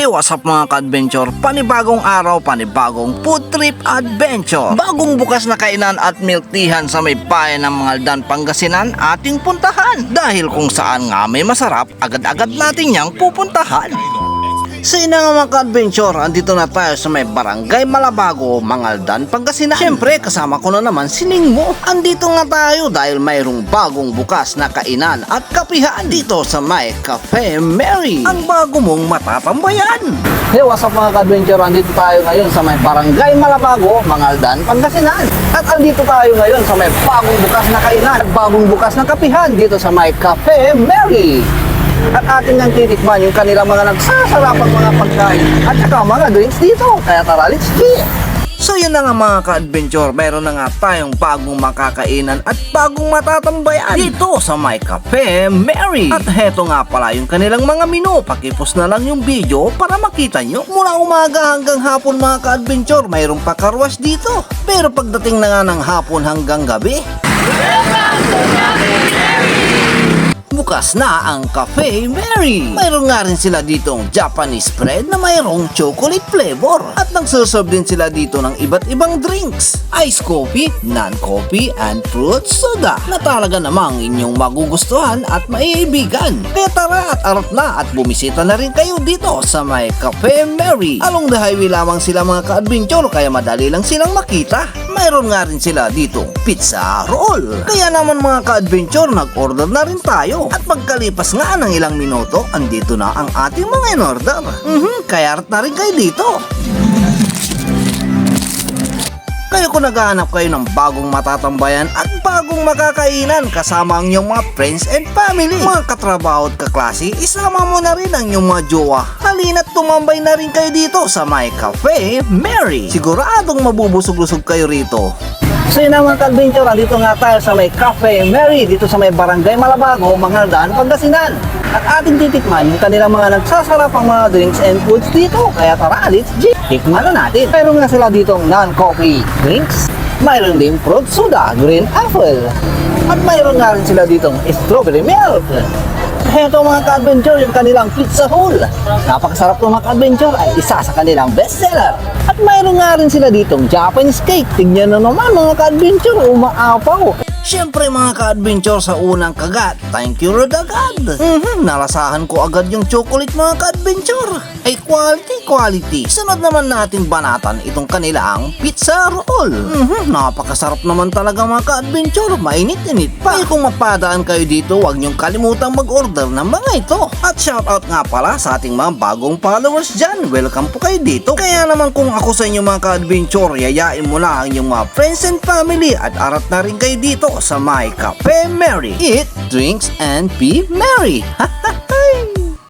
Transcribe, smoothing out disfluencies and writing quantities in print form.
Hey, what's up mga ka-adventure? Panibagong araw, panibagong food trip adventure. Bagong bukas na kainan at milk teahan sa may bayan ng Mangaldan, Pangasinan ating puntahan. Dahil kung saan nga may masarap, agad-agad natin niyang pupuntahan. Sa ina nga mga ka-adventure, andito na tayo sa may barangay Malabago, Mangaldan, Pangasinan. Siyempre, kasama ko na naman si Ningmo. Andito nga tayo dahil mayroong bagong bukas na kainan at kapihan dito sa may Cafe Mary. Ang bago mong matatambayan. Hey, what's up mga ka-adventure? Andito tayo ngayon sa may barangay Malabago, Mangaldan, Pangasinan. At andito tayo ngayon sa may bagong bukas na kainan at bagong bukas na kapihan dito sa may Cafe Mary. At ating nang titikman yung kanilang mga nagsasarapang mga pagkain at saka mga drinks dito. Kaya tara, let's eat! So yun na nga mga ka-adventure, meron na nga tayong bagong makakainan at bagong matatambayan dito sa my Cafe Mary. At heto nga pala yung kanilang mga menu. Pakipos na lang yung video para makita nyo. Mula umaga hanggang hapon mga ka-adventure, mayroong pakarwas dito. Pero pagdating na nga ng hapon hanggang gabi, bukas na ang Cafe Mary. Mayroon nga rin sila ditong Japanese bread na mayroong chocolate flavor. At nagsuserve din sila dito ng iba't ibang drinks. Ice coffee, non-coffee, and fruit soda na talaga namang inyong magugustuhan at maiibigan. Kaya tara at arat na at bumisita na rin kayo dito sa may Cafe Mary. Along the highway lamang sila mga ka-adventure kaya madali lang silang makita. Mayroon nga rin sila ditong pizza roll. Kaya naman mga ka-adventure, nag-order na rin tayo. At pagkalipas nga ng ilang minuto, andito na ang ating mga in-order. Kaya arat na rin kayo dito. Kaya kung naghahanap kayo ng bagong matatambayan at bagong makakainan kasama ang inyong mga friends and family, mga katrabaho at kaklase, isama mo na rin ang inyong mga jowa. Halina't tumambay na rin kayo dito sa my Cafe Mary. Siguradong mabubusog-lusog kayo rito. So yun na mga ka-adventure, dito nga tayo sa may Cafe Mary, dito sa may barangay Malabago, Mangaldan, Pangasinan. At ating titikman yung kanilang mga nagsasarapang mga drinks and foods dito. Kaya tara, let's tikman na natin. Mayroon nga sila ditong non-coffee drinks, mayroon din fruit soda, green apple, at mayroon nga rin sila ditong strawberry milk. Heto mga ka-adventure, yung kanilang pizza roll. Napakasarap ng mga ka-adventure ay isa sa kanilang bestseller. At mayroon nga rin sila ditong Japanese cake. Tignan na naman mga ka-adventure, umaapaw. Siyempre mga ka-adventure, sa unang kagat, thank you Lord agad. Nalasahan ko agad yung chocolate mga ka-adventure. Ay quality. Sunod naman natin banatan itong kanilang pizza roll. Napakasarap naman talaga mga ka-adventure, mainit-init pa. Kaya kung mapadaan kayo dito, huwag niyong kalimutang mag-order ng mga ito. At shoutout nga pala sa ating mga bagong followers dyan. Welcome po kayo dito. Kaya naman kung ako sa inyo mga ka-adventure, yayain mo na ang inyong mga friends and family at arat na rin kayo dito sa my Cafe Mary. Eat, drinks, and be merry.